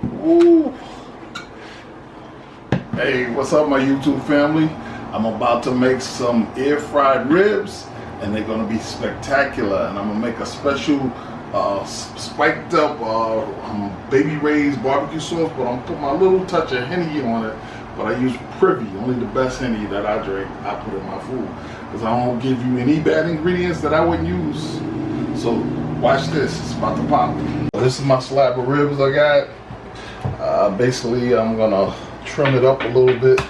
Ooh. Hey, what's up, my YouTube family? I'm about to make some air fried ribs, and they're gonna be spectacular. And I'm gonna make a special spiked up baby Ray's barbecue sauce, but I'm gonna put my little touch of Henny on it. But I use Privy, only the best Henny that I drink. I put in my food because I don't give you any bad ingredients that I wouldn't use. So watch this, it's about to pop. This is my slab of ribs I got. Basically, I'm gonna trim it up a little bit.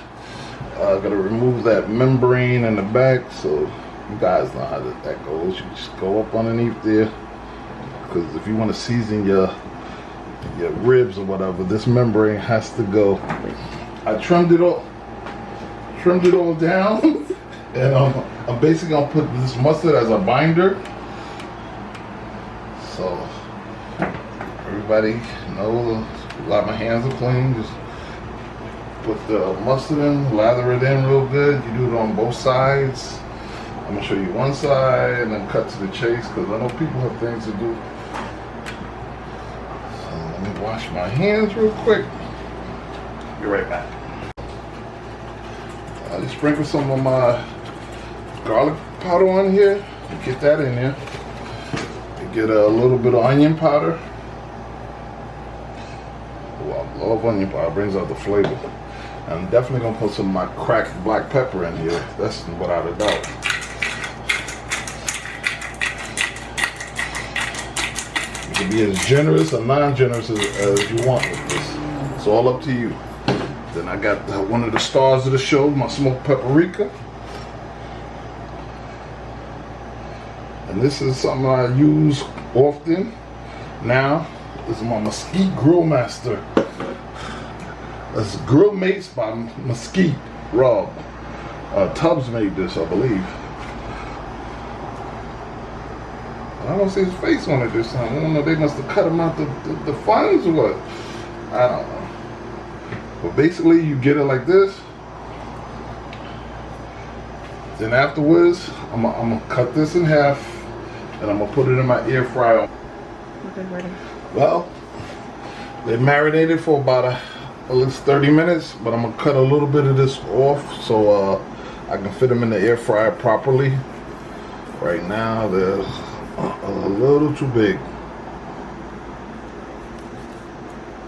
Gonna remove that membrane in the back, so you guys know how that goes. You just go up underneath there, because if you want to season your ribs or whatever, this membrane has to go. I trimmed it all down, and I'm basically gonna put this mustard as a binder. So everybody knows, like, my hands are clean. Just put the mustard in, lather it in real good. You do it on both sides. I'm gonna show you one side and then cut to the chase, because I know people have things to do. So let me wash my hands real quick. Be right back. I just sprinkle some of my garlic powder on here. Get that in there. Get a little bit of onion powder. Oh, I love onion powder, brings out the flavor. I'm definitely gonna put some of my cracked black pepper in here. That's without a doubt. You can be as generous or non-generous as you want with this. It's all up to you. Then I got one of the stars of the show, my smoked paprika. And this is something I use often now. This is my Mesquite Grill Master. That's Grill Mates by Mesquite Rob. Tubbs made this, I believe. I don't see his face on it this time. I don't know, they must have cut him out the funds or what. I don't know. But basically, you get it like this. Then afterwards, I'm gonna cut this in half, and I'm gonna put it in my air fryer. Okay, ready. Well, they marinated for about at least 30 minutes, but I'm gonna cut a little bit of this off so I can fit them in the air fryer properly. Right now, they're a little too big.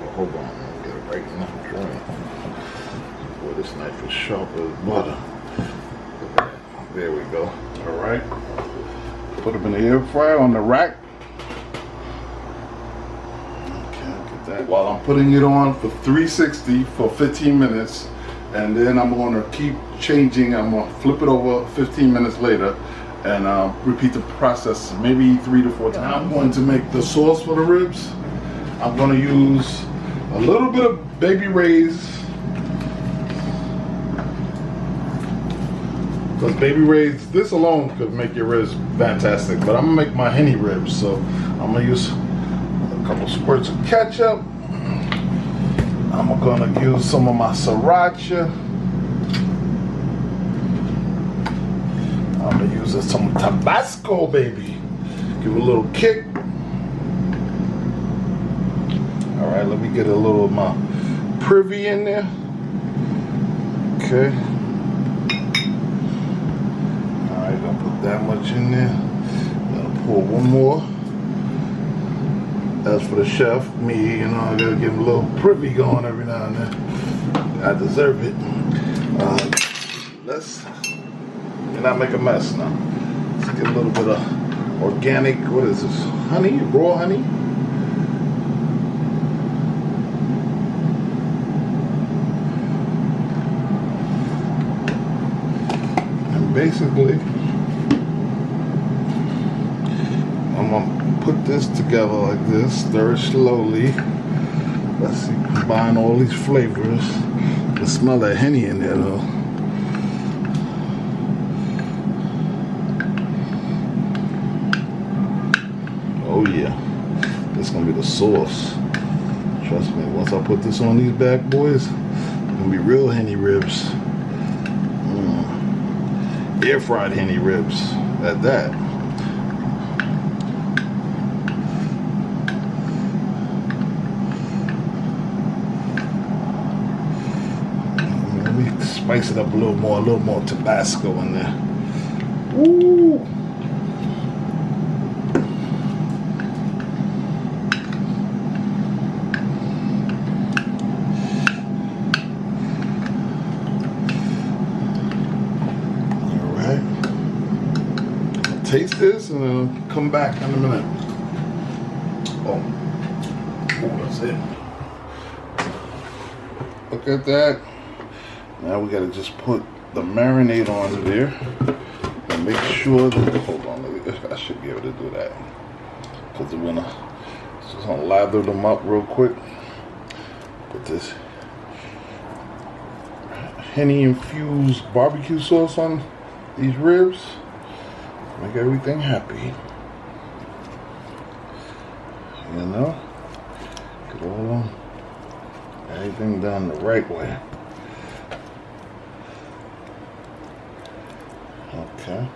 Well, hold on, I'll get it right in the joint. Boy, this knife is sharp as butter. There we go. All right. Put them in the air fryer on the rack. While I'm putting it on for 360 for 15 minutes, and then I'm going to keep changing. I'm going to flip it over 15 minutes later and repeat the process maybe 3 to 4 times. I'm going to make the sauce for the ribs. I'm going to use a little bit of Baby Ray's, because Baby Ray's, this alone could make your ribs fantastic, but I'm going to make my Henny ribs, so I'm going to use a couple squirts of ketchup. I'm gonna use some of my sriracha. I'm gonna use some Tabasco, baby. Give it a little kick. All right, let me get a little of my Privy in there. Okay. All right, gonna put that much in there. Gonna pour one more. As for the chef, me, you know, I gotta give him a little Privy going every now and then. I deserve it. Let's not make a mess now. Let's get a little bit of organic, what is this? Honey, raw honey. And basically, I'm gonna put this together like this, stir it slowly. Let's see, combine all these flavors. The smell of Henny in there though. Oh yeah, this is gonna be the sauce. Trust me, once I put this on these bad boys, it's gonna be real Henny ribs. Air fried Henny ribs at that. spice it up a little more Tabasco in there. Woo! Taste this and then come back in a minute. Oh, that's it. Look at that. Now we gotta just put the marinade on there and make sure that, hold on, I should be able to do that. Because we're just gonna lather them up real quick. Put this Henny infused barbecue sauce on these ribs. Make everything happy. You know? Get all everything done the right way. Okay.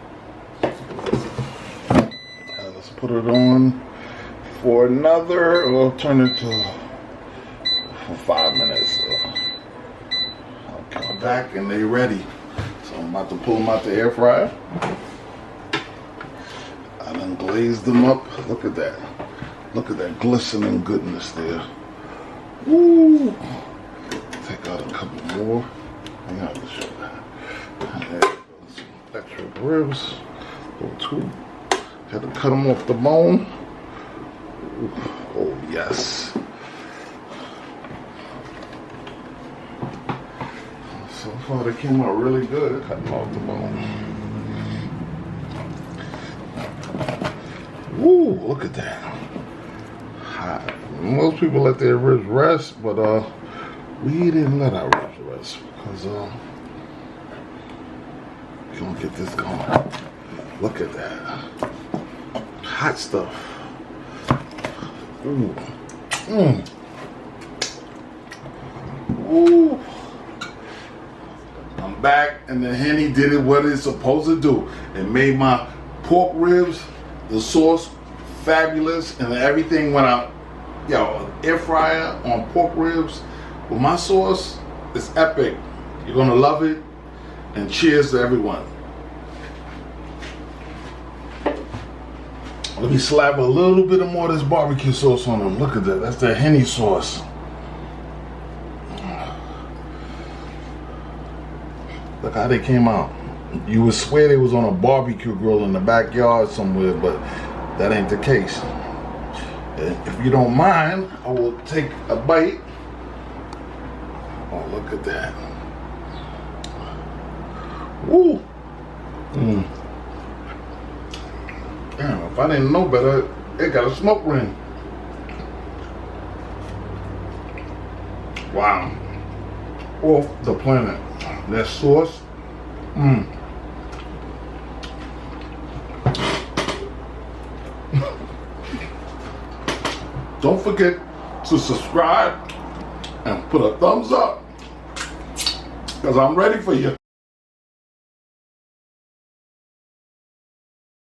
Let's put it on for another, or turn it to for 5 minutes. Okay, I'm back and they ready. So I'm about to pull them out the air fryer. I done glazed them up. Look at that. Look at that glistening goodness there. Woo! Take out a couple more. I have to show that. Some extra ribs. Go two. Had to cut them off the bone. Ooh. Oh yes. So far they came out really good. Cutting off the bone. Ooh, look at that. Hot. Most people let their ribs rest, but we didn't let our ribs rest because we're gonna get this going. Look at that. Hot stuff. Ooh. Ooh. I'm back and the Henny did it what it's supposed to do. It made my pork ribs, the sauce, fabulous, and everything went out. Yo, air fryer on pork ribs with my sauce is epic. You're gonna love it, and cheers to everyone. Let me slap a little bit more of this barbecue sauce on them. Look at that. That's the Henny sauce. Look how they came out. You would swear they was on a barbecue grill in the backyard somewhere, but that ain't the case. If you don't mind, I will take a bite. Oh, look at that. Woo! Damn, if I didn't know better, it got a smoke ring. Wow. Off the planet. That sauce. Don't forget to subscribe and put a thumbs up, because I'm ready for you.